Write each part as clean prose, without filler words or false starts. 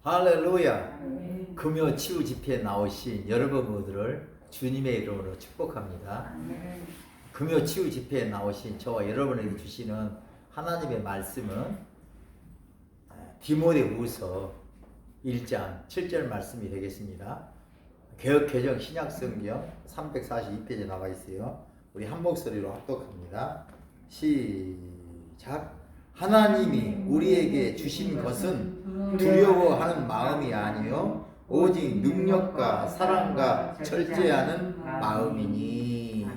할렐루야. 금요 치유 집회에 나오신 여러분 모두를 주님의 이름으로 축복합니다. 금요 치유 집회에 나오신 저와 여러분에게 주시는 하나님의 말씀은 디모데후서 1장 7절 말씀이 되겠습니다. 개역개정 신약성경 342페이지에 나와 있어요. 우리 한 목소리로 합독합니다. 시작. 하나님이 우리에게 주신 것은 두려워하는 마음이 아니요 오직 능력과 사랑과 절제하는 마음이니.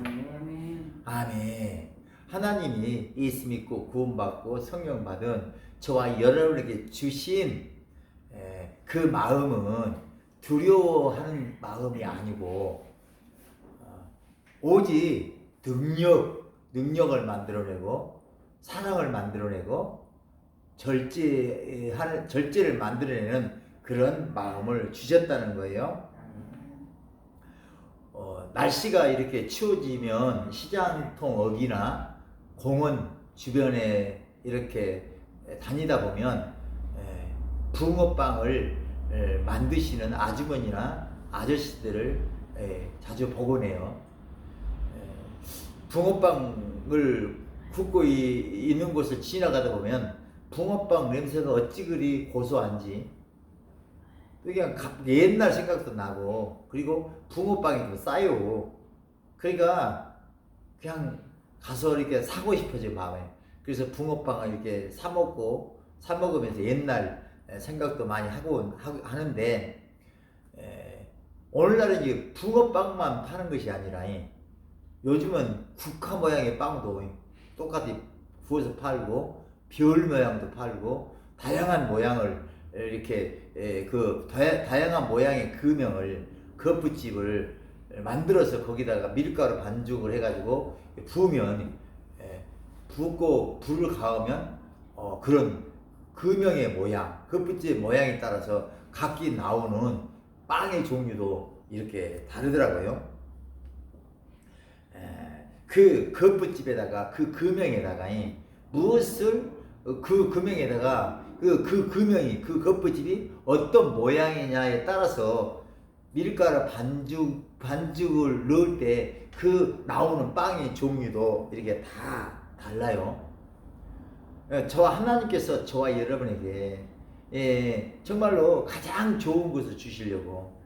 아멘. 하나님이 예수 믿고 구원받고 성령 받은 저와 여러분에게 주신 그 마음은 두려워하는 마음이 아니고 오직 능력을 만들어내고 사랑을 만들어내고 절제를 만들어내는 그런 마음을 주셨다는 거예요. 날씨가 이렇게 추워지면 시장통 어귀나 공원 주변에 이렇게 다니다 보면 붕어빵을 만드시는 아주머니나 아저씨들을 자주 보곤 해요. 붕어빵을 굽고 있는 곳을 지나가다 보면 붕어빵 냄새가 어찌 그리 고소한지 그냥 옛날 생각도 나고, 그리고 붕어빵이 좀 싸요. 그러니까 그냥 가서 이렇게 사고 싶어져 마음에. 그래서 붕어빵을 이렇게 사 먹으면서 옛날 생각도 많이 하는데, 오늘날은 이제 붕어빵만 파는 것이 아니라 요즘은 국화 모양의 빵도 똑같이 구워서 팔고 별 모양도 팔고 다양한 모양을 이렇게 다양한 모양의 금형을 거푸집을 만들어서 거기다가 밀가루 반죽을 해가지고 부으면 붓고 불을 가하면 그런 금형의 모양, 거푸집 모양에 따라서 각기 나오는 빵의 종류도 이렇게 다르더라고요. 그 거푸집에다가 그 금형에다가 무엇을 그 금형에다가 그 금형이 그 거푸집이 어떤 모양이냐에 따라서 밀가루 반죽을 넣을 때 그 나오는 빵의 종류도 이렇게 다 달라요. 저와 하나님께서 저와 여러분에게 정말로 가장 좋은 것을 주시려고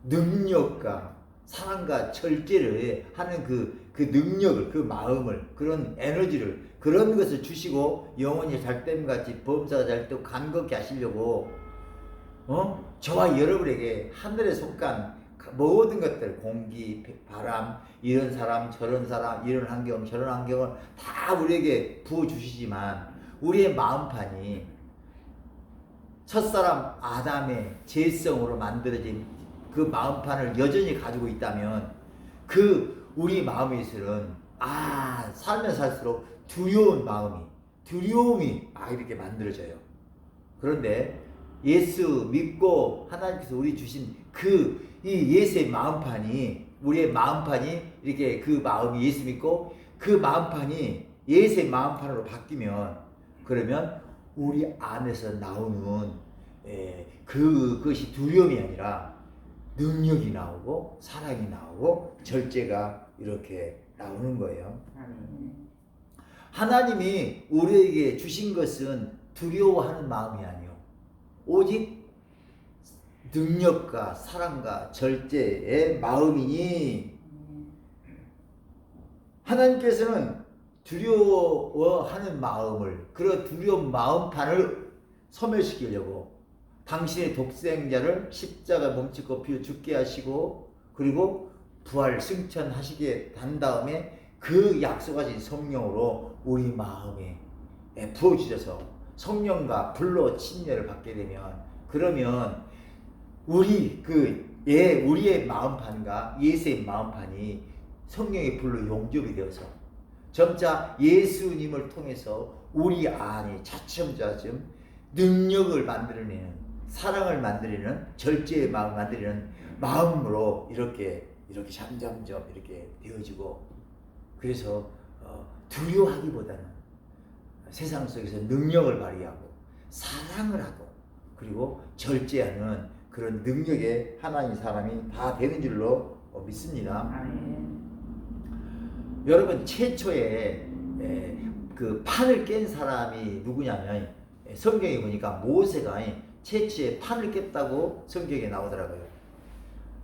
능력과 사랑과 절제를 하는 그 능력을, 그 마음을, 그런 에너지를, 그런 것을 주시고 영혼이 잘됨같이 범사가 잘되고 간겁게 하시려고 저와 여러분에게 하늘에 속한 모든 것들, 공기, 바람, 이런 사람, 저런 사람, 이런 환경, 저런 환경을 다 우리에게 부어주시지만 우리의 마음판이 첫사람 아담의 죄성으로 만들어진 그 마음판을 여전히 가지고 있다면 우리 마음에 있어는 살면 살수록 두려움이 이렇게 만들어져요. 그런데 예수 믿고 하나님께서 우리 주신 이 예수의 마음판이, 우리의 마음판이 이렇게 그 마음이 예수 믿고 그 마음판이 예수의 마음판으로 바뀌면, 그러면 우리 안에서 나오는 그것이 두려움이 아니라 능력이 나오고 사랑이 나오고 절제가 이렇게 나오는 거예요. 하나님이 우리에게 주신 것은 두려워하는 마음이 아니요 오직 능력과 사랑과 절제의 마음이니, 하나님께서는 두려워하는 마음을, 그런 두려운 마음판을 소멸시키려고 당신의 독생자를 십자가 몸짓고 비워 죽게 하시고, 그리고 부활 승천하시게 한 다음에 그 약속하신 성령으로 우리 마음에 부어주셔서 성령과 불로 침례를 받게 되면, 그러면 우리의 마음판과 예수의 마음판이 성령의 불로 용접이 되어서 점차 예수님을 통해서 우리 안에 차츰차츰 능력을 만들어내는, 사랑을 만들어내는, 절제의 마음을 만들어내는 마음으로 이렇게 점점점 이렇게 되어지고, 그래서 두려워하기보다는 세상 속에서 능력을 발휘하고 사랑을 하고 그리고 절제하는 그런 능력의 하나님 사람이 다 되는 줄로 믿습니다. 여러분 최초에 그 판을 깬 사람이 누구냐면 성경에 보니까 모세가 최초에 판을 깼다고 성경에 나오더라고요.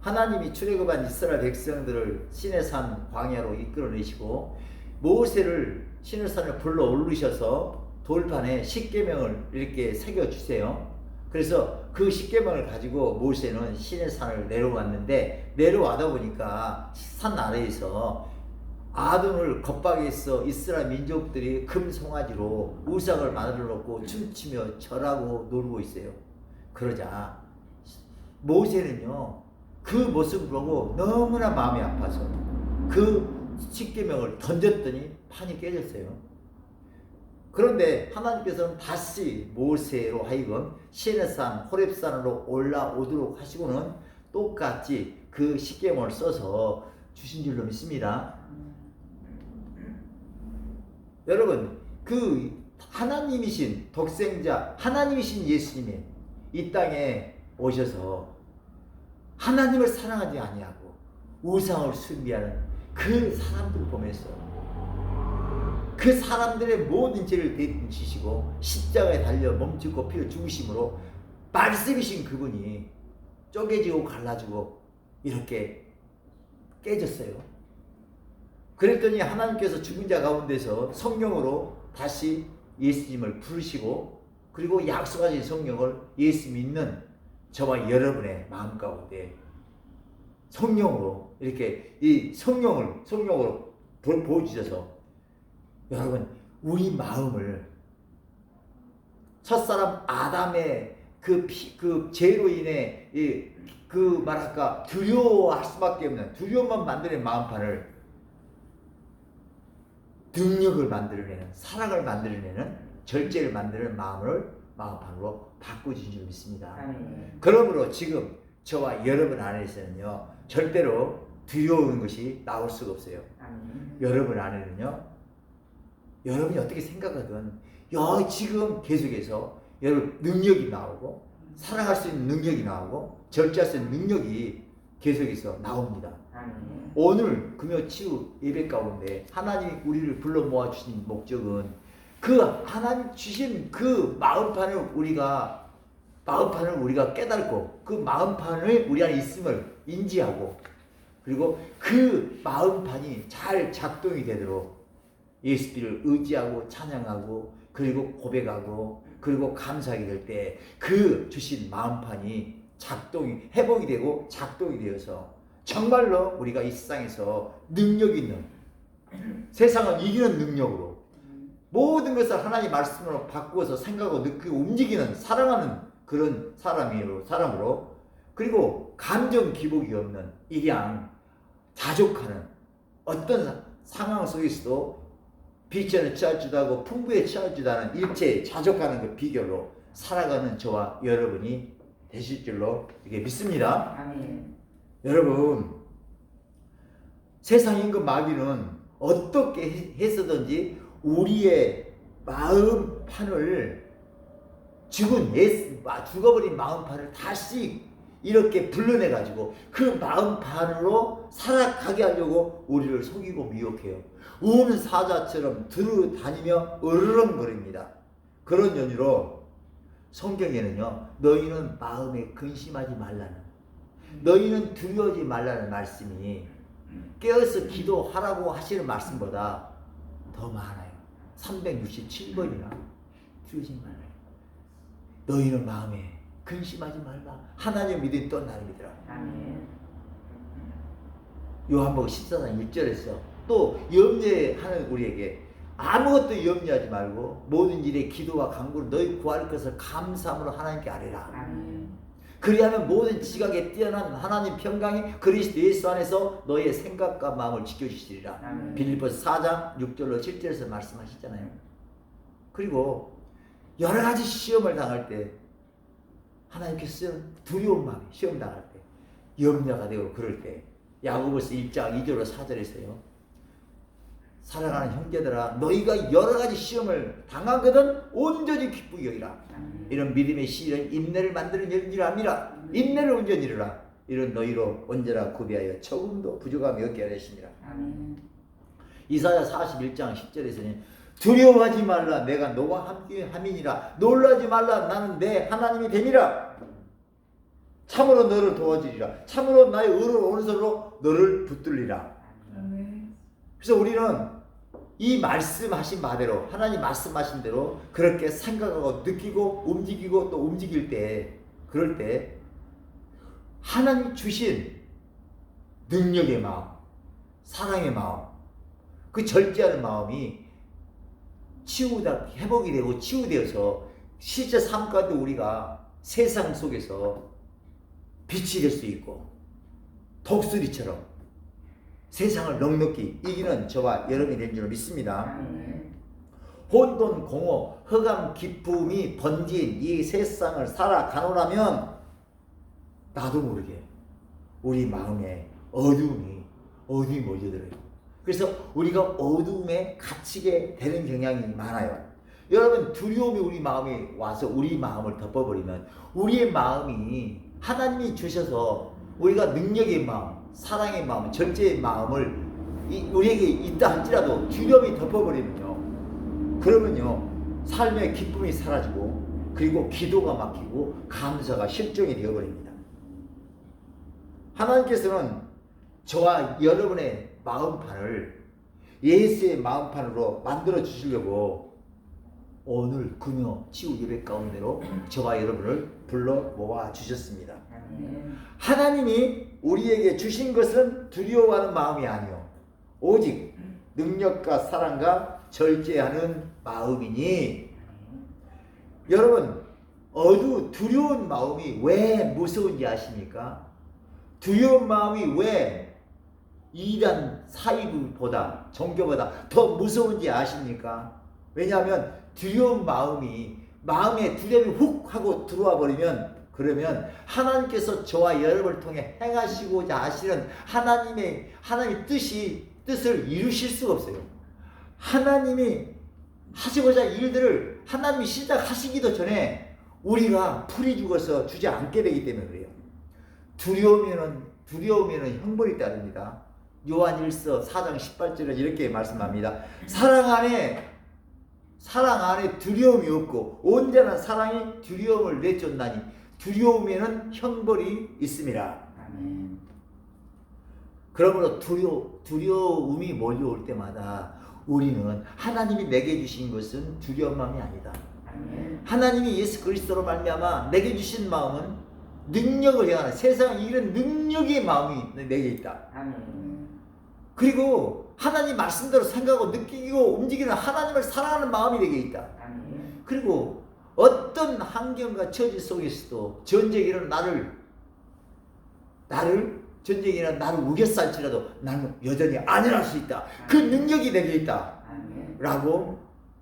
하나님이 출애굽한 이스라엘 백성들을 시내산 광야로 이끌어내시고 모세를 시내산을 불러 오르셔서 돌판에 십계명을 이렇게 새겨주세요. 그래서 그 십계명을 가지고 모세는 시내산을 내려왔는데 내려와다 보니까 산 아래에서 아둔을 겁박해서 이스라엘 민족들이 금송아지로 우상을 만들어 놓고 춤추며 절하고 놀고 있어요. 그러자 모세는요 그 모습을 보고 너무나 마음이 아파서 그 십계명을 던졌더니 판이 깨졌어요. 그런데 하나님께서는 다시 모세로 하여금 시내산 호렙산으로 올라오도록 하시고는 똑같이 그 십계명을 써서 주신 줄로 믿습니다. 여러분 그 하나님이신 독생자 하나님이신 예수님이 이 땅에 오셔서 하나님을 사랑하지 아니하고 우상을 숭배하는 그 사람들을 보면서 그 사람들의 모든 죄를 대신지시고 십자가에 달려 몸짓고 피를 죽으심으로 말씀이신 그분이 쪼개지고 갈라지고 이렇게 깨졌어요. 그랬더니 하나님께서 죽은 자 가운데서 성령으로 다시 예수님을 부르시고 그리고 약속하신 성령을 예수 믿는 저와 여러분의 마음 가운데 성령으로 이렇게 이 성령으로 보여주셔서 여러분 우리 마음을 첫사람 아담의 그 죄로 인해 그 말할까 두려워할 수밖에 없는 두려움만 만드는 마음판을 능력을 만들어내는 사랑을 만들어내는 절제를 만드는 마음판으로 바꾸신 줄 믿습니다. 그러므로 지금 저와 여러분 안에서는요 절대로 두려운 것이 나올 수가 없어요. 여러분 안에는요 여러분이 어떻게 생각하든 지금 계속해서 여러분 능력이 나오고 사랑할 수 있는 능력이 나오고 절제할 수 있는 능력이 계속해서 나옵니다. 오늘 금요치유 예배 가운데 하나님이 우리를 불러 모아 주신 목적은 그 하나님 주신 그 마음판을 우리가 깨닫고 그 마음판을 우리 안에 있음을 인지하고 그리고 그 마음판이 잘 작동이 되도록 예수님을 의지하고 찬양하고 그리고 고백하고 그리고 감사하게 될 때 그 주신 마음판이 회복이 되고 작동이 되어서 정말로 우리가 이 세상에서 능력 있는 세상을 이기는 능력으로 모든 것을 하나님 말씀으로 바꾸어서 생각하고 느끼고 움직이는 사랑하는 그런 사람으로 그리고 감정 기복이 없는 일양 자족하는 어떤 상황 속에서도 비천에 취하지도 하고 풍부에 취하지도 않은 일체에 자족하는 그 비결로 살아가는 저와 여러분이 되실 줄로 이렇게 믿습니다. 아멘. 여러분 세상 임금 마귀는 어떻게 해서든지 우리의 마음판을 죽어버린 마음판을 다시 이렇게 불러내가지고 그 마음판으로 살아가게 하려고 우리를 속이고 미혹해요. 우는 사자처럼 들어다니며 으르렁거립니다. 그런 연유로 성경에는요 너희는 마음에 근심하지 말라는 너희는 두려워하지 말라는 말씀이 깨어서 기도하라고 하시는 말씀보다 더 많아요. 367번이나 두려워하지 말라. 너희는 마음에 근심하지 말라. 하나님 믿음이 또 나를 믿으라. 아멘. 요한복음 14장 1절에서 또 염려하는 우리에게 아무것도 염려하지 말고 모든 일에 기도와 간구로 너희 구할 것을 감사함으로 하나님께 아뢰라. 아멘. 그리하면 모든 지각에 뛰어난 하나님 평강이 그리스도 예수 안에서 너의 생각과 마음을 지켜주시리라. 아멘. 빌립보서 4장 6절로 7절에서 말씀하시잖아요. 그리고 여러 가지 시험을 당할 때 하나님께서 두려운 마음이 시험 당할 때 염려가 되고 그럴 때 야고보서 1장 2절로 4절에서요 사랑하는 형제들아, 너희가 여러 가지 시험을 당하거든 온전히 기쁘게 여기라. 이런 믿음의 시일은 인내를 만드는 일이라 함이라. 인내를 온전히 이루라. 이런 너희로 언제나 구비하여 조금도 부족함이 없게 하시니라. 이사야 41장 10절에서는 두려워하지 말라, 내가 너와 함께 함이니라. 놀라지 말라, 나는 내 하나님이 됨이라. 참으로 너를 도와주리라. 참으로 나의 의로운 오른손으로 너를 붙들리라. 그래서 우리는 이 말씀하신 바대로, 하나님 말씀하신 대로 그렇게 생각하고 느끼고 움직이고 또 움직일 때, 그럴 때 하나님 주신 능력의 마음, 사랑의 마음, 그 절제하는 마음이 회복이 되고 치유되어서 실제 삶 가운데 우리가 세상 속에서 빛이 될 수 있고 독수리처럼 세상을 넉넉히 이기는 저와 여러분이 된 줄 믿습니다. 혼돈, 공허, 흑암, 기쁨이 번진 이 세상을 살아가노라면 나도 모르게 우리 마음에 어둠이 몰려들어요. 그래서 우리가 어둠에 갇히게 되는 경향이 많아요. 여러분, 두려움이 우리 마음에 와서 우리 마음을 덮어버리면 우리의 마음이 하나님이 주셔서 우리가 능력의 마음, 사랑의 마음, 절제의 마음을 우리에게 있다 할지라도 두려움이 덮어버리면요, 그러면요 삶의 기쁨이 사라지고 그리고 기도가 막히고 감사가 실종이 되어버립니다. 하나님께서는 저와 여러분의 마음판을 예수의 마음판으로 만들어 주시려고 오늘 금요 치유 예배 가운데로 저와 여러분을 불러 모아 주셨습니다. 하나님이 우리에게 주신 것은 두려워하는 마음이 아니요 오직 능력과 사랑과 절제하는 마음이니, 여러분 두려운 마음이 왜 무서운지 아십니까? 두려운 마음이 왜 이단 사이보다 종교보다 더 무서운지 아십니까? 왜냐하면 두려운 마음에 두려움이 훅 하고 들어와 버리면, 그러면 하나님께서 저와 여러분을 통해 행하시고자 하시는 하나님의 뜻을 이루실 수가 없어요. 하나님이 하시고자 일들을 하나님이 시작하시기도 전에 우리가 풀이 죽어서 주지 않게 되기 때문에 그래요. 두려움에는 형벌이 따릅니다. 요한일서 4장 18절에 이렇게 말씀합니다. 사랑 안에 두려움이 없고 온전한 사랑이 두려움을 내쫓나니 두려움에는 형벌이 있음이라. 아멘. 그러므로 두려움이 몰려올 때마다 우리는 하나님이 내게 주신 것은 두려운 마음이 아니다. 아멘. 하나님이 예수 그리스도로 말미암아 내게 주신 마음은 능력을 향하는 세상을 이기는 능력의 마음이 내게 있다. 아멘. 그리고 하나님 말씀대로 생각하고 느끼고 움직이는 하나님을 사랑하는 마음이 내게 있다. 아멘. 그리고 어떤 환경과 처지 속에서도 전쟁이 일어나 나를 우겨쌀지라도 나는 여전히 안일할 수 있다. 그 능력이 내게 있다. 아멘. 라고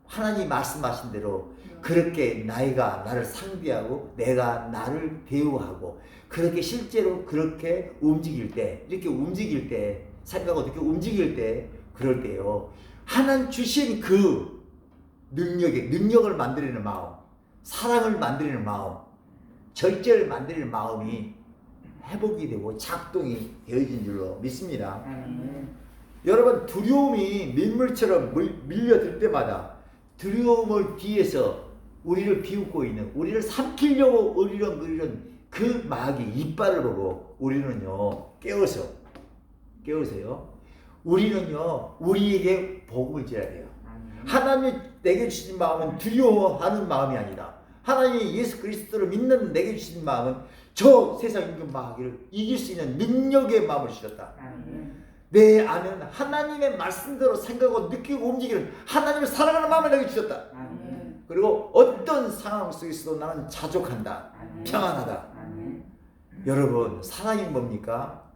하나님 말씀하신 대로 그렇게 나를 상비하고 내가 나를 대우하고 그렇게 실제로 그렇게 이렇게 움직일 때 생각하고 이렇게 움직일 때, 그럴 때요 하나님 주신 그 능력을 만들어내는 마음, 사랑을 만들어내는 마음, 절제를 만들어내는 마음이 회복이 되고 작동이 되어진 줄로 믿습니다. 여러분, 두려움이 민물처럼 밀려들 때마다 두려움을 뒤에서 우리를 비웃고 있는, 우리를 삼키려고 으리렁거리는 그 마귀 이빨을 보고 우리는요 깨어서요 우리는요 우리에게 복음을 줘야 돼요. 하나님이 내게 주신 마음은 두려워하는 마음이 아니다. 하나님이 예수 그리스도를 믿는 내게 주신 마음은 저 세상 임금 마귀를 이길 수 있는 능력의 마음을 주셨다. 내 안에는 하나님의 말씀대로 생각하고 느끼고 움직이는 하나님을 사랑하는 마음을 내게 주셨다. 그리고 어떤 상황 속에서도 나는 자족한다. 평안하다. 여러분, 사랑이 뭡니까?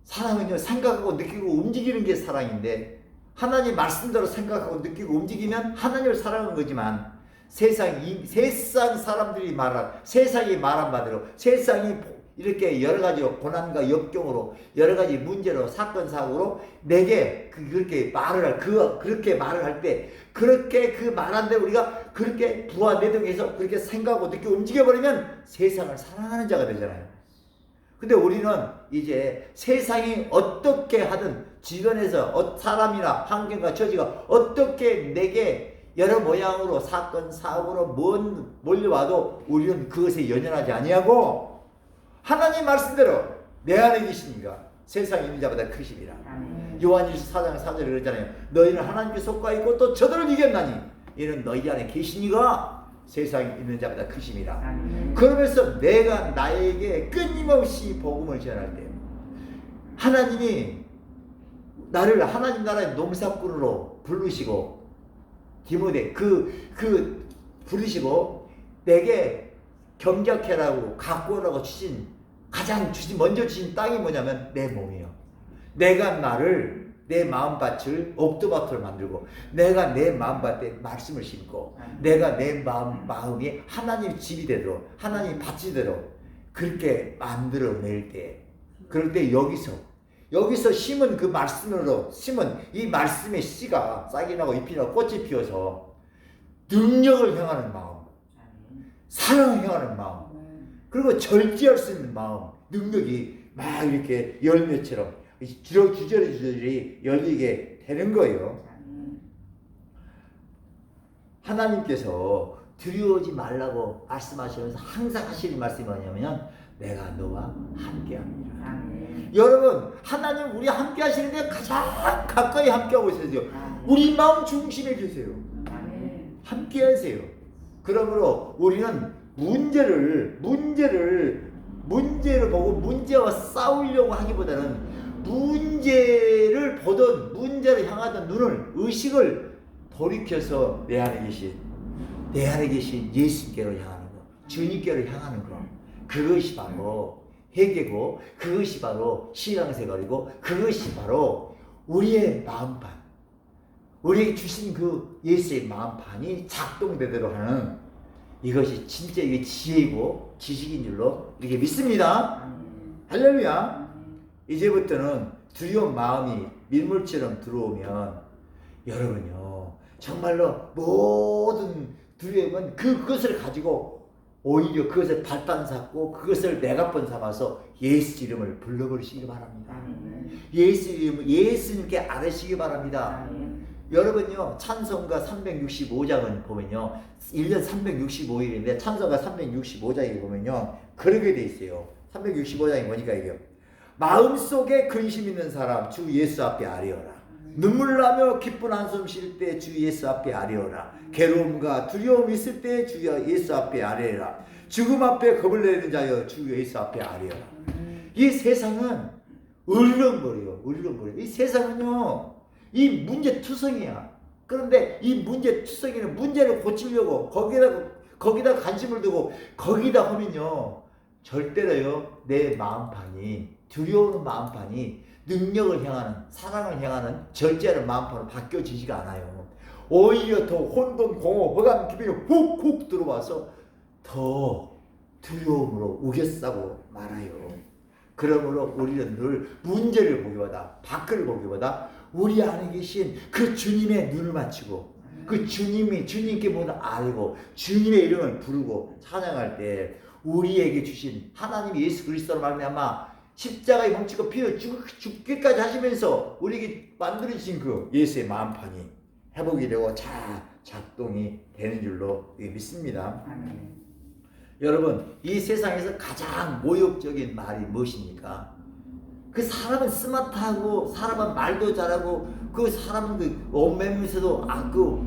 사랑은요 생각하고 느끼고 움직이는 게 사랑인데, 하나님 말씀대로 생각하고 느끼고 움직이면 하나님을 사랑하는 거지만, 세상 사람들이 세상이 말한 바대로 세상이 이렇게 여러 가지 고난과 역경으로 여러 가지 문제로 사건 사고로 내게 그렇게 말을 할 때 그렇게 그 말한데 우리가 그렇게 부와 내동해서 그렇게 생각하고 늦게 움직여버리면 세상을 사랑하는 자가 되잖아요. 근데 우리는 이제 세상이 어떻게 하든 주변에서 사람이나 환경과 처지가 어떻게 내게 여러 모양으로 사건 사고로 몰려와도 우리는 그것에 연연하지 아니하고 하나님 말씀대로 내 안에 계시니까 세상에 있는 자보다 크심이라. 요한일서 4장 4절에 그랬잖아요. 너희는 하나님께 속하 있고 또 저들을 이겼나니 이는 너희 안에 계시니가 세상에 있는 자보다 크심이라. 그러면서 내가 나에게 끊임없이 복음을 전할 때 하나님이 나를 하나님 나라의 농사꾼으로 부르시고 디모데 부르시고 내게 경작해라고 갖고 오라고 먼저 주신 땅이 뭐냐면 내 몸이에요. 내가 내 마음밭을 옥토밭으로 만들고 내가 내 마음밭에 말씀을 심고 내가 내 마음이 하나님 집이 되도록 하나님 밭이 되도록 그렇게 만들어낼 때 그럴 때 여기서 심은 그 말씀으로 심은 이 말씀의 씨가 싹이 나고 잎이 나고 꽃이 피어서 능력을 향하는 마음, 사랑을 향하는 마음, 그리고 절제할 수 있는 마음, 능력이 막 이렇게 열매처럼 주저리 열리게 되는 거예요. 하나님께서 두려워하지 말라고 말씀하시면서 항상 하시는 말씀이 뭐냐면 내가 너와 함께합니다. 여러분 하나님 우리 함께 하시는데 가장 가까이 함께하고 있어요. 우리 마음 중심에 계세요. 함께 하세요. 그러므로 우리는 문제를 보고 문제와 싸우려고 하기보다는 문제를 보던 문제를 향하던 눈을 의식을 돌이켜서 내 안에 계신 예수님께로 향하는 거, 주님께로 향하는 거, 그것이 바로 회개고 그것이 바로 신앙생활이고 그것이 바로 우리의 마음판, 우리에게 주신 그 예수의 마음판이 작동되도록 하는 이것이 진짜 이게 지혜이고 지식인 줄로 이렇게 믿습니다. 할렐루야. 이제부터는 두려운 마음이 밀물처럼 들어오면 여러분요 정말로 모든 두려움은 그것을 가지고 오히려 그것을 발판 삼고 그것을 메가폰 삼아서 예수 이름을 불러버리시기 바랍니다. 예수님께 아뢰시기 바랍니다. 여러분요 찬송가 365장을 보면요 1년 365일인데 찬송가 365장에 보면요 그렇게 돼 있어요. 365장이 뭐니까 이게요. 마음속에 근심 있는 사람 주 예수 앞에 아뢰어라. 눈물 나며 기쁜 한숨 쉴 때 주 예수 앞에 아뢰어라. 괴로움과 두려움 있을 때 주 예수 앞에 아뢰어라. 죽음 앞에 겁을 내는 자여 주 예수 앞에 아뢰어라. 이 세상은 울렁거려요. 이 세상은요 이 문제투성이야. 그런데 이 문제투성이는 문제를 고치려고 거기다 관심을 두고 거기다 하면요 절대로요 내 마음판이 두려운 마음판이 능력을 향하는 사랑을 향하는 절제하는 마음판으로 바뀌어지지가 않아요. 오히려 더 혼돈 공허 허감 기분이 훅훅 들어와서 더 두려움으로 우겨싸고 말아요. 그러므로 우리는 늘 문제를 보기보다 밖을 보기보다 우리 안에 계신 그 주님의 눈을 맞추고 그 주님께 모두 알고 주님의 이름을 부르고 찬양할 때 우리에게 주신 하나님 예수 그리스도로 말미암아 십자가에 뭉치고 피어 죽기까지 하시면서 우리에게 만들어주신 그 예수의 마음판이 회복이 되고 작동이 되는 줄로 믿습니다. 여러분 이 세상에서 가장 모욕적인 말이 무엇입니까? 그 사람은 스마트하고 사람은 말도 잘하고 그 사람은 그 옷매면서도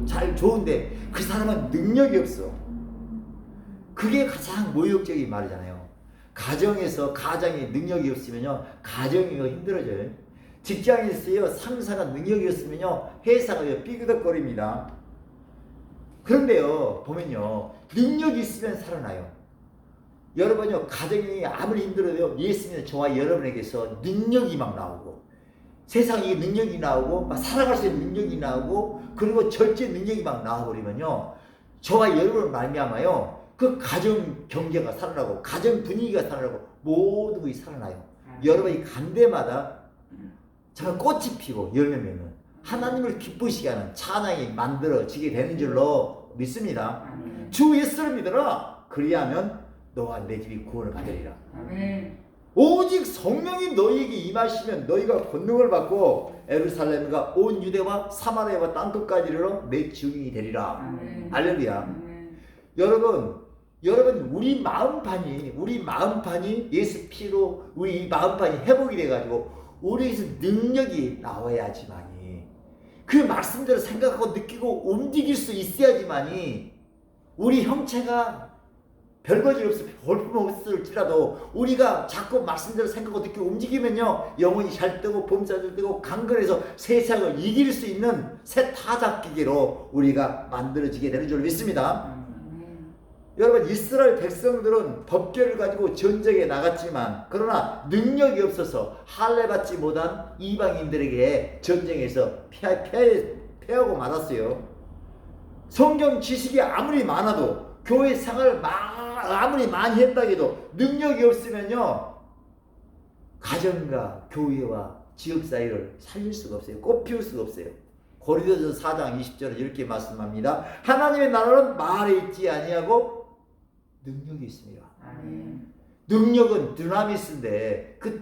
잘 좋은데 그 사람은 능력이 없어. 그게 가장 모욕적인 말이잖아요. 가정이 능력이 없으면요 가정이 힘들어져요. 직장에서요 상사가 능력이 없으면요 회사가 삐그덕거립니다. 그런데요 보면요 능력이 있으면 살아나요. 여러분요 가정이 아무리 힘들어도 예수님은 저와 여러분에게서 능력이 막 나오고 세상에 능력이 나오고 막 살아갈 수 있는 능력이 나오고 그리고 절제 능력이 막 나와버리면요 저와 여러분을 말미암아요 그 가정 경계가 살아나고 가정 분위기가 살아나고 모든 것이 살아나요. 여러분이 간 데마다 정말 꽃이 피고 열매 맺는 하나님을 기쁘시게 하는 찬양이 만들어지게 되는 줄로 믿습니다. 주 예수를 믿어라. 그리하면 너와 내 집이 구원을 받으리라. 오직 성령이 너희에게 임하시면 너희가 권능을 받고 예루살렘과 온 유대와 사마리아와 땅끝까지 이르러 내 증인이 되리라. 할렐루야. 여러분 우리 마음판이 예수 피로 우리 마음판이 회복이 돼가지고 우리에서 능력이 나와야지만이 그 말씀대로 생각하고 느끼고 움직일 수 있어야지만이 우리 형체가 별거지 없어 볼품없을지라도 우리가 자꾸 말씀대로 생각하고 느끼고 움직이면요 영혼이 잘 뜨고 범사들 뜨고 강건해서 세상을 이길 수 있는 새 타작기계로 우리가 만들어지게 되는 줄 믿습니다. 여러분 이스라엘 백성들은 법궤를 가지고 전쟁에 나갔지만 그러나 능력이 없어서 할례받지 못한 이방인들에게 전쟁에서 패하고 말았어요. 성경 지식이 아무리 많아도 교회 생활을 아무리 많이 했다 해도 능력이 없으면요 가정과 교회와 지역 사회를 살릴 수가 없어요. 꽃피울 수가 없어요. 고린도전서 4장 20절에 이렇게 말씀합니다. 하나님의 나라는 말에 있지 아니하고 능력이 있습니다. 능력은 드나미스인데 그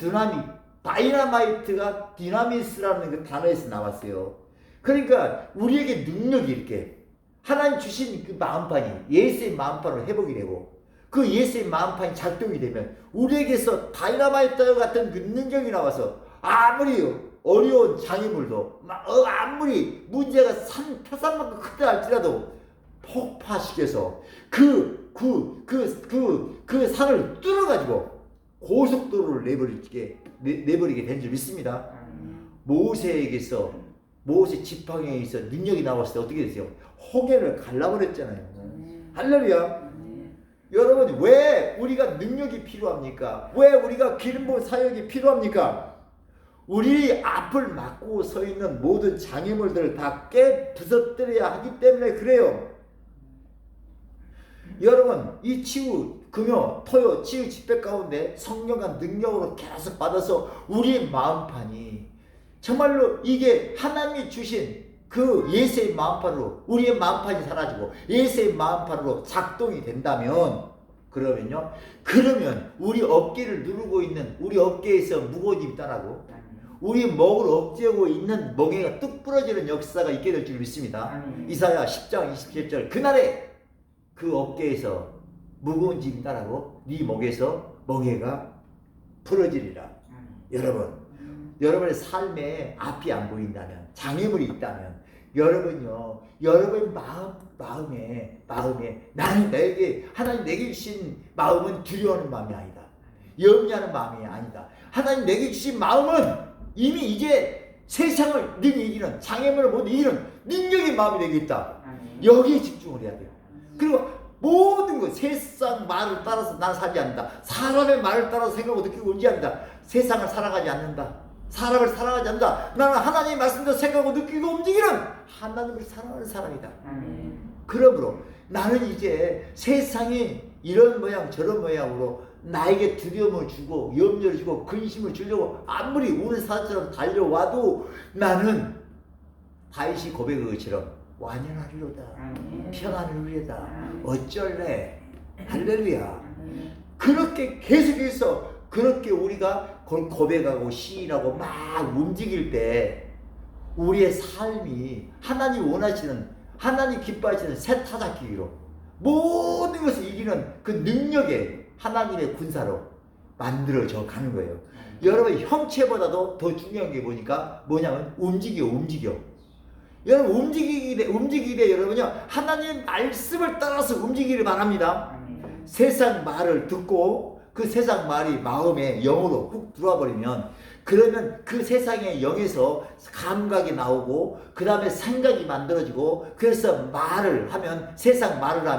다이나마이트가 디나미스라는 그 단어에서 나왔어요. 그러니까 우리에게 능력이 이렇게 하나님 주신 그 마음판이 예수의 마음판으로 회복이 되고 그 예수의 마음판이 작동이 되면 우리에게서 다이나마이트 같은 그 능력이 나와서 아무리 어려운 장애물도 아무리 문제가 태산만큼 크다 할지라도 폭파시켜서 그 산을 뚫어가지고 고속도로를 내버리게 된 줄 믿습니다. 모세 지팡이에 있어 능력이 나왔을 때 어떻게 됐어요? 홍해를 갈라버렸잖아요. 할렐루야. 여러분 왜 우리가 능력이 필요합니까? 왜 우리가 기름 부은 사역이 필요합니까? 우리 앞을 막고 서 있는 모든 장애물들을 다 부서뜨려야 하기 때문에 그래요. 여러분 이 치유 금요 토요 치유 집회 가운데 성령과 능력으로 계속 받아서 우리의 마음판이 정말로 이게 하나님이 주신 그 예수의 마음판으로 우리의 마음판이 사라지고 예수의 마음판으로 작동이 된다면 그러면 우리 어깨를 누르고 있는 우리 어깨에서 무거운 힘이 떠나고 우리 목을 억제하고 있는 멍에가 뚝 부러지는 역사가 있게 될 줄 믿습니다. 이사야 10장 27절 그날에 그 어깨에서 무거운 짐이 따라고 네 목에서 멍에가 부러지리라. 여러분의 삶에 앞이 안 보인다면 장애물이 있다면 여러분 마음에 나는 하나님 내게 주신 마음은 두려워하는 마음이 아니다. 염려하는 마음이 아니다. 하나님 내게 주신 마음은 이미 이제 세상을 능히 이기는 장애물을 못 이기는 능력의 마음이 내게 있다. 여기에 집중을 해야 돼요. 그리고 모든 것 세상 말을 따라서 난 살지 않는다. 사람의 말을 따라서 생각하고 느끼고 움직인다. 세상을 살아가지 않는다. 사람을 사랑하지 않는다. 나는 하나님의 말씀대로 생각하고 느끼고 움직이는 하나님을 사랑하는 사람이다. 그러므로 나는 이제 세상이 이런 모양 저런 모양으로 나에게 두려움을 주고 염려를 주고 근심을 주려고 아무리 우는 사자처럼 달려와도 나는 다윗이 고백한 것처럼 완연하리로다. 편안하리로다. 어쩔래. 할렐루야. 그렇게 계속해서 그렇게 우리가 고백하고 시인하고 막 움직일 때 우리의 삶이 하나님 원하시는 하나님 기뻐하시는 새 타작기로 모든 것을 이기는 그 능력의 하나님의 군사로 만들어져 가는 거예요. 여러분 형체보다도 더 중요한 게 뭐냐면 움직여. 여러분 움직이되 여러분요 하나님 말씀을 따라서 움직이기를 바랍니다. 세상 말을 듣고 그 세상 말이 마음에 영으로 훅 들어와 버리면 그러면 그 세상의 영에서 감각이 나오고 그 다음에 생각이 만들어지고 그래서 세상 말을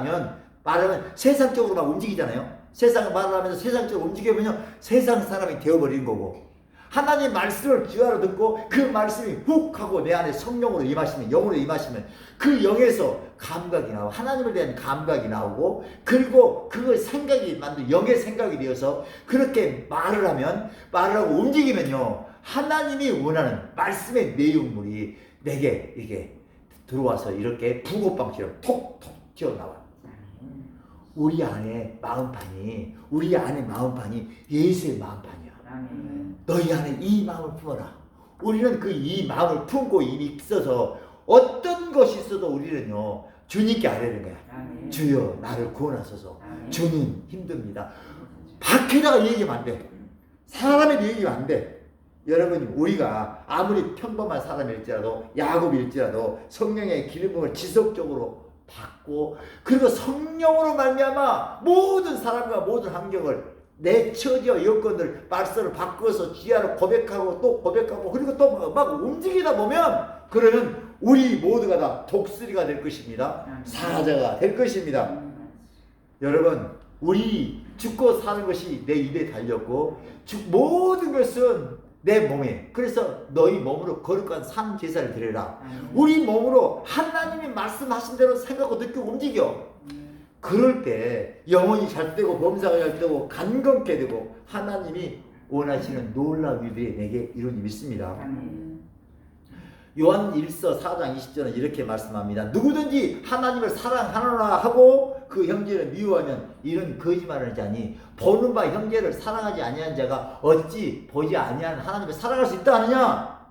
하면 세상적으로 막 움직이잖아요. 세상 말을 하면서 세상적으로 움직이면요 세상 사람이 되어버리는 거고 하나님 말씀을 귀하로 듣고 그 말씀이 훅 하고 내 안에 성령으로 임하시면, 영으로 임하시면 그 영에서 감각이 나오고 하나님에 대한 감각이 나오고, 그리고 그 생각이 만든 영의 생각이 되어서 그렇게 말을 하고 움직이면요, 하나님이 원하는 말씀의 내용물이 내게 이게 들어와서 이렇게 붕어빵처럼 톡톡 튀어나와. 우리 안에 마음판이 예수의 마음판이야. 너희 안에 이 마음을 품어라. 우리는 그 이 마음을 품고 이미 있어서 어떤 것이 있어도 우리는요, 주님께 아뢰는 거야. 주여 나를 구원하소서. 주님 힘듭니다. 밖에다가 얘기하면 안 돼. 사람에 얘기하면 안 돼. 여러분, 우리가 아무리 평범한 사람일지라도, 야곱일지라도 성령의 기름을 지속적으로 받고, 그리고 성령으로 말미암아 모든 사람과 모든 환경을, 내 처지와 여건들 말씀을 바꾸어서 지하로 고백하고 또 고백하고, 그리고 또 막 움직이다 보면, 그러면 우리 모두가 다 독수리가 될 것입니다. 사자가 될 것입니다. 여러분, 우리 죽고 사는 것이 내 입에 달렸고, 모든 것은 내 몸에, 그래서 너희 몸으로 거룩한 산 제사를 드려라. 우리 몸으로 하나님이 말씀하신 대로 생각하고 느끼고 움직여. 그럴 때 영혼이 잘 되고 범사가 잘 되고 간건케 되고 하나님이 원하시는 놀라운 일들이 내게 이루어지 믿습니다. 요한 1서 4장 20절은 이렇게 말씀합니다. 누구든지 하나님을 사랑하노라 하고 그 형제를 미워하면 이런 거짓말을 하자니, 보는 바 형제를 사랑하지 아니한 자가 어찌 보지 아니한 하나님을 사랑할 수 있다 하느냐?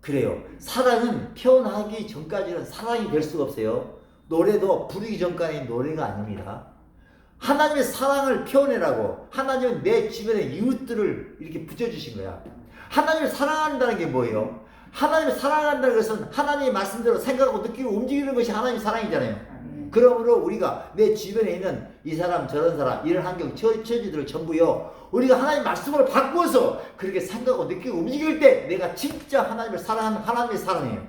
그래요. 사랑은 표현하기 전까지는 사랑이 될 수가 없어요. 노래도 부르기 전까지는 노래가 아닙니다. 하나님의 사랑을 표현해라고, 하나님은 내 주변의 이웃들을 이렇게 붙여주신 거야. 하나님을 사랑한다는 게 뭐예요? 하나님을 사랑한다는 것은 하나님의 말씀대로 생각하고 느끼고 움직이는 것이 하나님의 사랑이잖아요. 그러므로 우리가 내 주변에 있는 이 사람 저런 사람 이런 환경 처지들을 전부요, 우리가 하나님 말씀으로 바꾸어서 그렇게 생각하고 느끼고 움직일 때 내가 진짜 하나님을 사랑하는 하나님의 사랑이에요.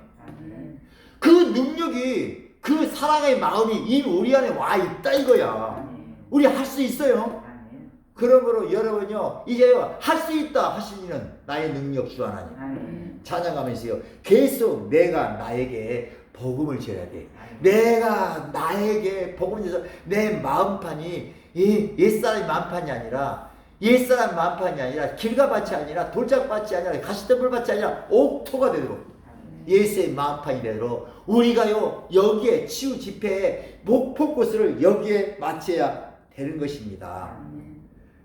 그 능력이, 그 사랑의 마음이 이미 우리 안에 와 있다 이거야. 우리 할 수 있어요. 그러므로 여러분요, 이제 할 수 있다 하시는 나의 능력 주 하나님 찬양하면서요, 계속 내가 나에게 복음을 전해야 돼. 내가 나에게 복음을 전해서 내 마음판이 이 옛사람의 마음판이 아니라, 옛사람 마음판이 아니라 길가밭이 아니라 돌짝밭이 아니라 가시덤불밭이 아니라 옥토가 되도록, 예수의 마음판이 되도록 우리가요 여기에 치유 집회에 목포꽃을 여기에 맞춰야 되는 것입니다.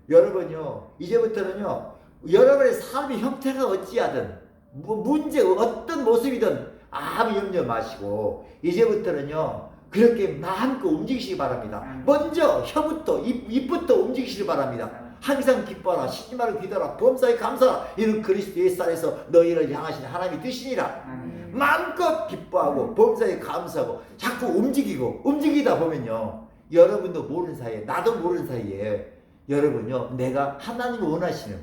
여러분요, 이제부터는요, 여러분의 삶의 형태가 어찌하든 문제 어떤 모습이든 아무 염려 마시고 이제부터는요 그렇게 마음껏 움직이시기 바랍니다. 먼저 혀부터 입부터 움직이시기 바랍니다. 항상 기뻐하라, 쉬지 말고 기도하라, 범사에 감사하라, 이는 그리스도 예수 안에서 너희를 향하신 하나님의 뜻이니라. 마음껏 기뻐하고 범사에 감사하고 자꾸 움직이다 보면요, 여러분도 모르는 사이에, 나도 모르는 사이에 여러분요, 내가 하나님이 원하시는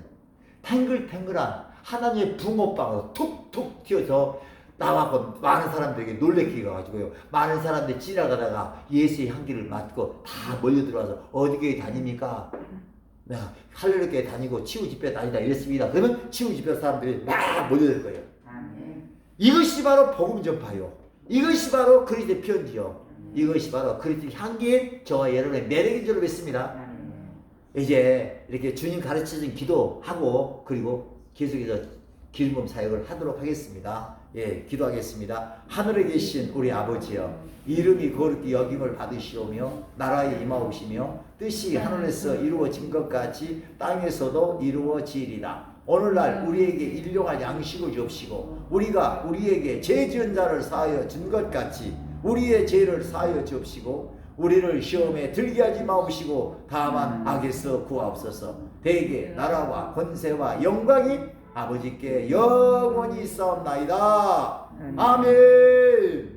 탱글탱글한 하나님의 붕어빵으로 툭툭 튀어서 나와서 많은 사람들에게 놀래키게 가지고요, 많은 사람들이 지나가다가 예수의 향기를 맡고 다 몰려들어와서 어디 교회 다닙니까? 내가 할렐루야 교회 다니고 치유 집회 다니다 이랬습니다. 그러면 치유 집회 사람들이 막 몰려들 거예요. 이것이 바로 복음 전파요. 이것이 바로 그리스도의 편지요. 이것이 바로 그리스도의 향기의 저와 여러분의 매력인 줄 믿습니다. 이제 이렇게 주님 가르쳐준 기도하고 그리고 계속해서 기름 사역을 하도록 하겠습니다. 예, 기도하겠습니다. 하늘에 계신 우리 아버지여, 이름이 거룩히 여김을 받으시오며 나라에 임하옵시며 뜻이 하늘에서 이루어진 것 같이 땅에서도 이루어지리라. 오늘날 우리에게 일용할 양식을 주옵시고 우리가 우리에게 죄 지은 자를 사하여 준 것 같이 우리의 죄를 사하여 주옵시고 우리를 시험에 들게 하지 마옵시고 다만 악에서 구하옵소서. 대개 나라와 권세와 영광이 아버지께 영원히 있사옵나이다. 아멘.